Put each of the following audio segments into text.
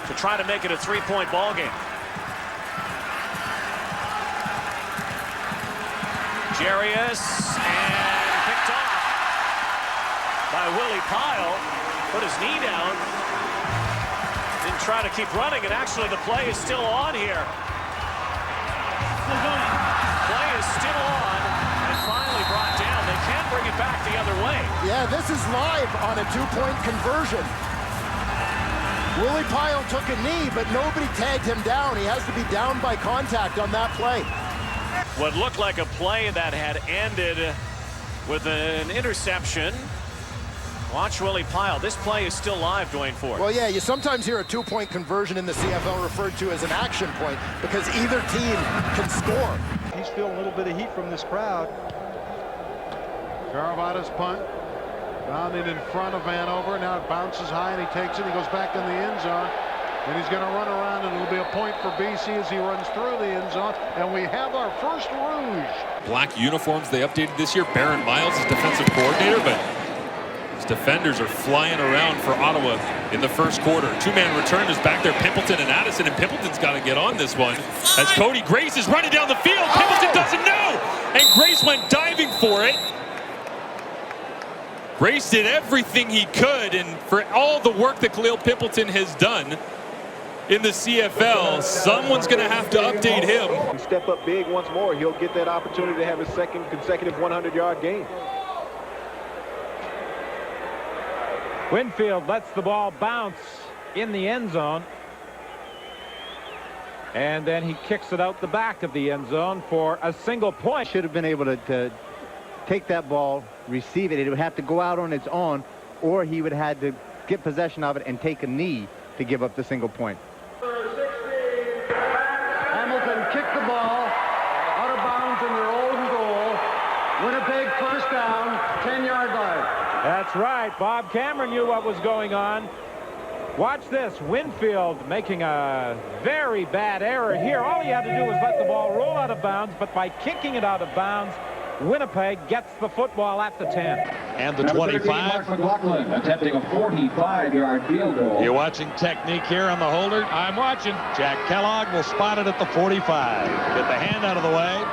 to try to make it a 3-point ball game. Jarius, and picked off by Willie Pyle. Put his knee down. Didn't try to keep running, and actually the play is still on here. Play is still on, and finally brought down. They can bring it back the other way. Yeah, this is live on a 2-point conversion. Willie Pyle took a knee, but nobody tagged him down. He has to be down by contact on that play. What looked like a play that had ended with an interception. Watch Willie Pyle. This play is still live, Dwayne Ford. Well, yeah, you sometimes hear a 2-point conversion in the CFL referred to as an action point because either team can score. He's feeling a little bit of heat from this crowd. Caravada's punt. Grounded in front of Vanover. Now it bounces high and he takes it. He goes back in the end zone. And he's going to run around, and it'll be a point for BC as he runs through the end zone. And we have our first rouge. Black uniforms they updated this year. Baron Miles is defensive coordinator, but his defenders are flying around for Ottawa in the first quarter. Two-man return is back there. Pimpleton and Addison, and Pimpleton's got to get on this one. As Cody Grace is running down the field. Pimpleton doesn't know, and Grace went diving for it. Grace did everything he could, and for all the work that Khalil Pimpleton has done in the CFL, someone's going to have to update him. Step up big once more. He'll get that opportunity to have his second consecutive 100-yard game. Winfield lets the ball bounce in the end zone. And then he kicks it out the back of the end zone for a single point. Should have been able to take that ball, receive it. It would have to go out on its own, or he would have had to get possession of it and take a knee to give up the single point. Hamilton kicked the ball out of bounds in their own goal. Winnipeg first down, 10-yard line. That's right. Bob Cameron knew what was going on. Watch this. Winfield making a very bad error here. All he had to do was let the ball roll out of bounds, but by kicking it out of bounds, Winnipeg gets the football at the 10. And the 25. Mark McLaughlin attempting a 45-yard field goal. You're watching technique here on the holder. I'm watching. Jack Kellogg will spot it at the 45. Get the hand out of the way.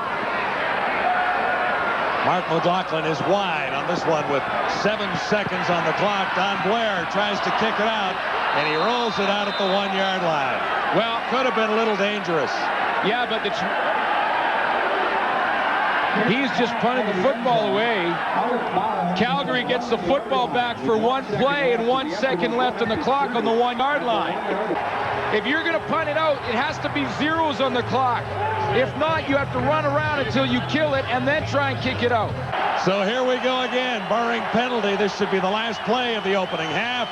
Mark McLaughlin is wide on this one with 7 seconds on the clock. Don Blair tries to kick it out, and he rolls it out at the 1-yard line. Well, could have been a little dangerous. Yeah, but he's just punting the football away. Calgary gets the football back for one play and 1 second left on the clock on the 1-yard line. If you're going to punt it out, it has to be zeros on the clock. If not, you have to run around until you kill it and then try and kick it out. So here we go again, barring penalty. This should be the last play of the opening half.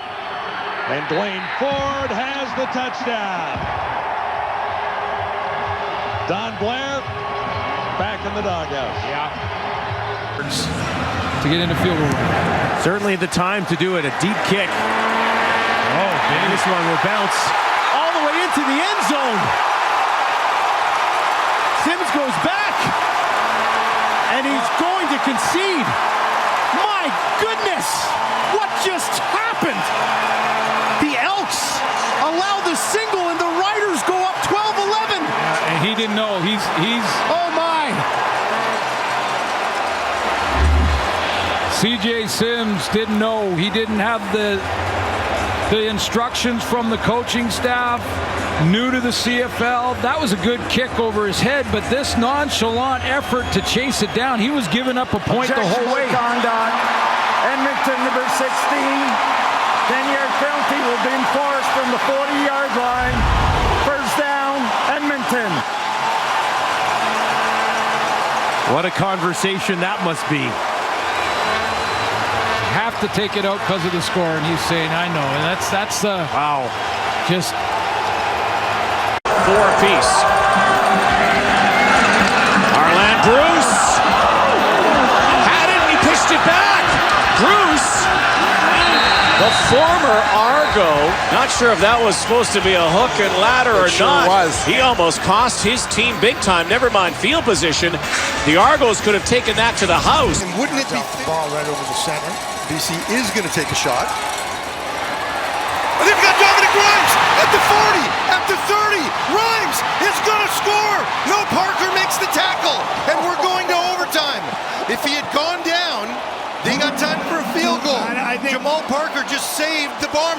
And Dwayne Ford has the touchdown. Don Blair back in the doghouse. Yeah. To get into field goal. Certainly the time to do it. A deep kick. Oh, this one will bounce all the way into the end zone. Sims goes back, and he's going to concede. My goodness, what just happened? The Elks allow the single, and the Riders go up 12-11. And he didn't know. He's. Oh my! C.J. Sims didn't know. He didn't have the instructions from the coaching staff. New to the CFL. That was a good kick over his head, but this nonchalant effort to chase it down, he was giving up a point the whole way. Conduct. Edmonton number 16. 10-yard penalty will be enforced from the 40-yard line. First down, Edmonton. What a conversation that must be. Have to take it out because of the score, and he's saying, "I know." And that's Wow. Just 4 apiece. Arland Bruce had it, and he pushed it back. Bruce, the former Argo, not sure if that was supposed to be a hook and ladder or not. Was. He almost cost his team big time. Never mind field position. The Argos could have taken that to the house. And wouldn't it be ball right over the center? BC is going to take a shot. And they've got Dominic Grimes at the 40.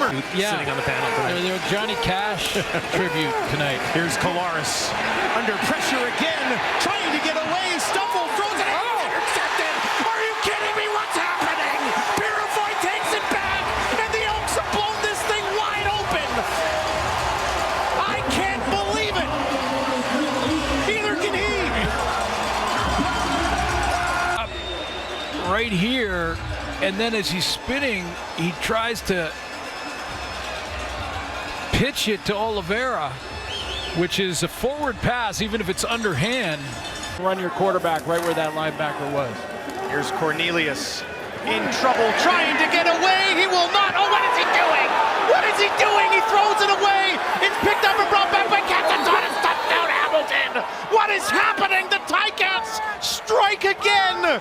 hammered. Sitting on the panel tonight. They're Johnny Cash tribute tonight. Here's Kolaris under pressure again, trying to get away. Stumble, throws it out, intercepted. Are you kidding me? What's happening? Purifoy takes it back, and the Elks have blown this thing wide open. I can't believe it. Neither can he. Right here, and then as he's spinning, he tries to pitch it to Oliveira, which is a forward pass, even if it's underhand. Run your quarterback right where that linebacker was. Here's Cornelius in trouble, trying to get away. He will not. Oh, what is he doing? What is he doing? He throws it away. It's picked up and brought back by Catanzon. Touchdown, Hamilton. What is happening? The Ticats strike again.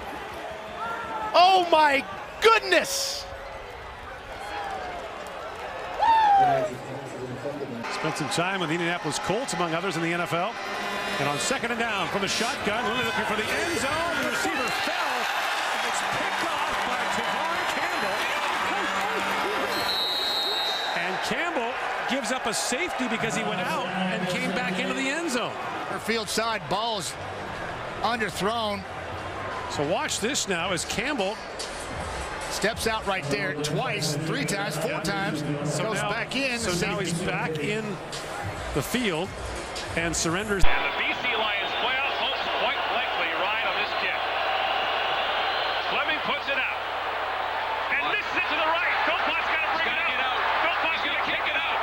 Oh my goodness! Spent some time with the Indianapolis Colts, among others, in the NFL. And on 2nd and down from the shotgun, Lilly looking for the end zone. The receiver fell. It's picked off by Tavon Campbell. And Campbell gives up a safety because he went out and came back into the end zone. Her field side ball's underthrown. So watch this now as Campbell steps out right there twice, 3 times, 4 times, goes back in. So now he's back in the field and surrenders. And the BC Lions playoff hopes quite likely ride on this kick. Fleming puts it out. And misses it to the right. Gopot's got to bring it out. Gopot's going to kick it out.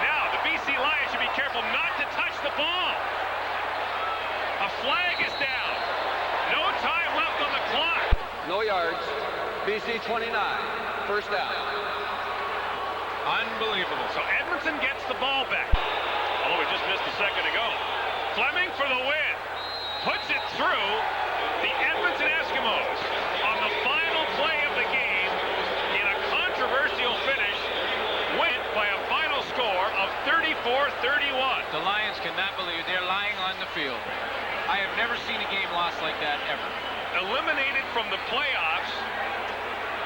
Now, the BC Lions should be careful not to touch the ball. A flag is down. No time left on the clock. No yards. BC 29. First down. Unbelievable. So Edmonton gets the ball back. Although we just missed a second ago. Fleming for the win. Puts it through the Edmonton Eskimos on the final play of the game in a controversial finish. Went by a final score of 34-31. The Lions cannot believe they're lying on the field. I have never seen a game lost like that ever. Eliminated from the playoffs,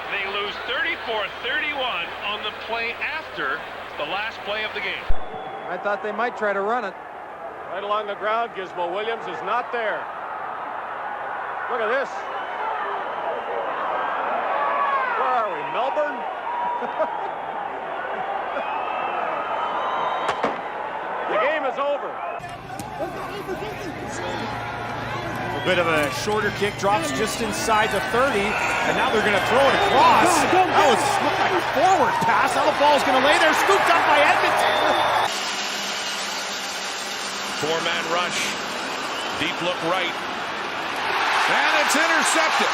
they lose 34-31 on the play after the last play of the game. I thought they might try to run it. Right along the ground, Gizmo Williams is not there. Look at this. Where are we, Melbourne? The game is over. A bit of a shorter kick, drops just inside the 30, and now they're going to throw it across. That looked like a forward pass. Now the ball's going to lay there, scooped up by Edmonton. 4-man rush, deep look right, and it's intercepted.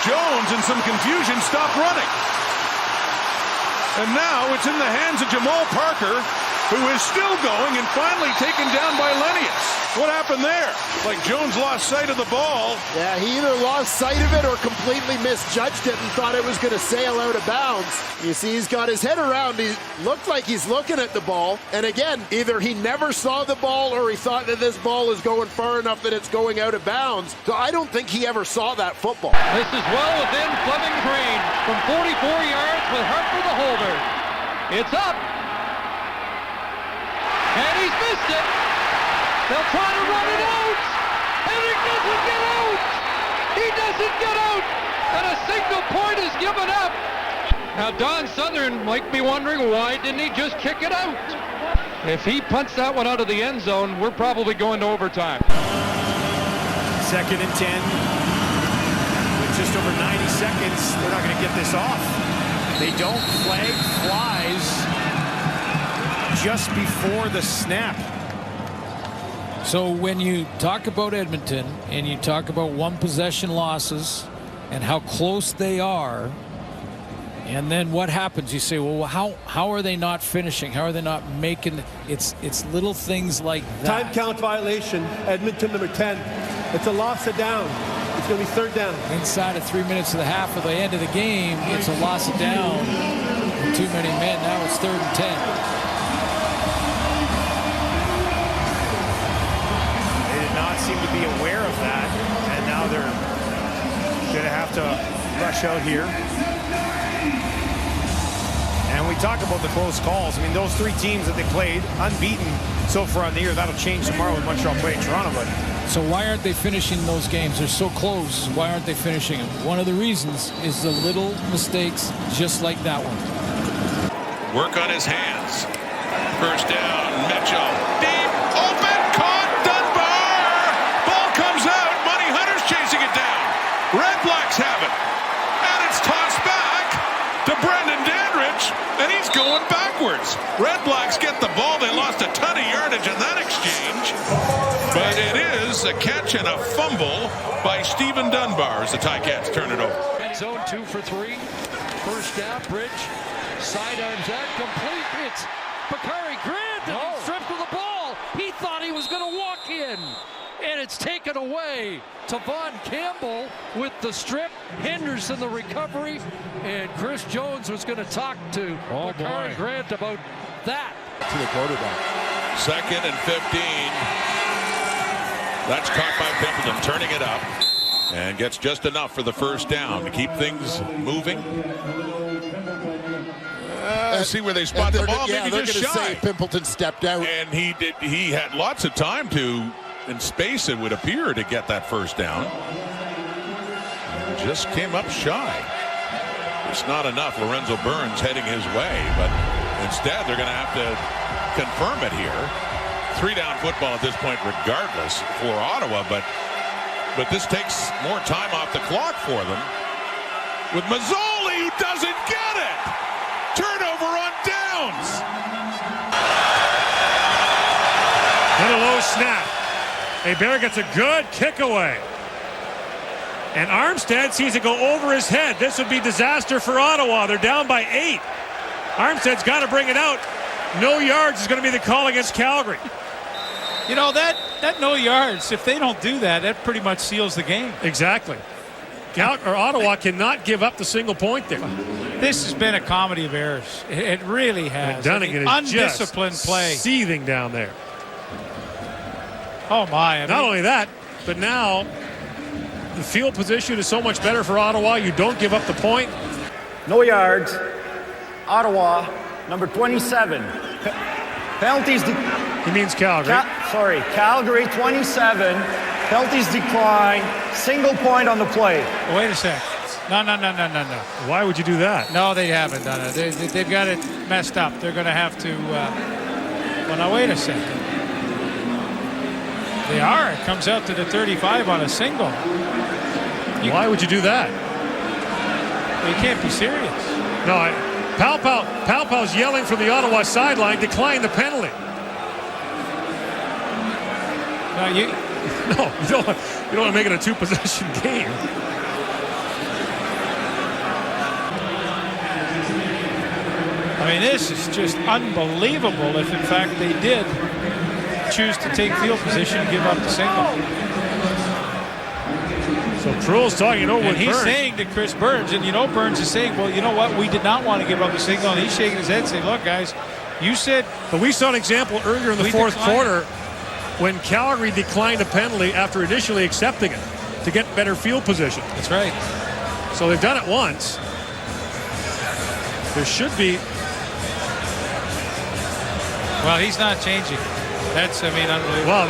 Jones, in some confusion, stopped running. And now it's in the hands of Jamal Parker, who is still going and finally taken down by Lennius. What happened there? Like Jones lost sight of the ball. Yeah, he either lost sight of it or completely misjudged it and thought it was going to sail out of bounds. You see, he's got his head around. He looked like he's looking at the ball. And again, either he never saw the ball or he thought that this ball is going far enough that it's going out of bounds. So I don't think he ever saw that football. This is well within Fleming Green from 44 yards with Harper the holder. It's up. And he's missed it. They'll try to run it out. And he doesn't get out. He doesn't get out. And a signal point is given up. Now Don Southern might be wondering, why didn't he just kick it out? If he punts that one out of the end zone, we're probably going to overtime. 2nd and 10. With just over 90 seconds, they're not going to get this off. They don't. Flag flies just before the snap. So when you talk about Edmonton and you talk about one possession losses and how close they are, and then what happens? You say, well, how are they not finishing? How are they not making? It's little things like that. Time count violation. Edmonton number 10. It's a loss of down. It's going to be 3rd down. Inside of 3 minutes of the half of the end of the game, it's a loss of down. Too many men. Now it's 3rd and 10. Seem to be aware of that, and now they're going to have to rush out here. we talk about the close calls. I mean, those three teams that they played, unbeaten so far in the year, that'll change tomorrow when Montreal play Toronto. But so why aren't they finishing those games? They're so close. Why aren't they finishing them? One of the reasons is the little mistakes just like that one. Work on his hands. First down, Mitchell. Deep, open, caught, Dunbar. Ball comes out. Money Hunter's chasing it down. Red Blacks have it. And it's tossed back to Brendan Dandridge. And he's going backwards. Red Blacks get the ball. They lost a ton of yardage in that exchange. But it is a catch and a fumble by Stephen Dunbar as the Ticats turn it over. Zone 2 for 3. First down, Bridge. Sidearms that complete. It's Bakari Grant and he's stripped of the ball. He thought he was going to walk in. And it's taken away. Tavon Campbell with the strip. Henderson the recovery. And Chris Jones was going to talk to Bakari Grant about that. To the quarterback. 2nd and 15. That's caught by Pimpleton, turning it up. And gets just enough for the first down to keep things moving. See where they spot the ball. Yeah, maybe they're just going to shy. say Pimpleton stepped out. And he did. He had lots of time to, in space, it would appear, to get that first down. And just came up shy. It's not enough. Lorenzo Burns heading his way, but instead they're going to have to confirm it here. 3-down football at this point, regardless for Ottawa, but this takes more time off the clock for them. With Mazzoli, who doesn't get it. Turnover on downs. And a low snap. Hebert gets a good kick away. And Armstead sees it go over his head. This would be disaster for Ottawa. They're down by 8. Armstead's got to bring it out. No yards is going to be the call against Calgary. You know, that no yards, if they don't do that, that pretty much seals the game. Exactly. Ottawa cannot give up the single point there. This has been a comedy of errors. It really has. And Dunnigan is undisciplined just play. Seething down there. Oh, my. Not only that, but now the field position is so much better for Ottawa. You don't give up the point. No yards. Ottawa, number 27. Penalties. He means Calgary. Calgary 27. Penalties decline. Single point on the play. Wait a sec. No. Why would you do that? No, they haven't done it. They've got it messed up. They're going to have to. Well, now wait a second. They are. It comes out to the 35 on a single. Why would you do that? You can't be serious. No, Palpau's yelling from the Ottawa sideline, decline the penalty. No, you don't want to make it a 2-possession game. I mean, this is just unbelievable if, in fact, they did choose to take field position and give up the single. So Truell's talking over with he's Burns. saying to Chris Burns, and Burns is saying, well, you know what, we did not want to give up the signal. And he's shaking his head saying, look, guys, you said. But we saw an example earlier in the fourth quarter when Calgary declined a penalty after initially accepting it to get better field position. That's right. So they've done it once. There should be. Well, he's not changing. That's, unbelievable. Wow,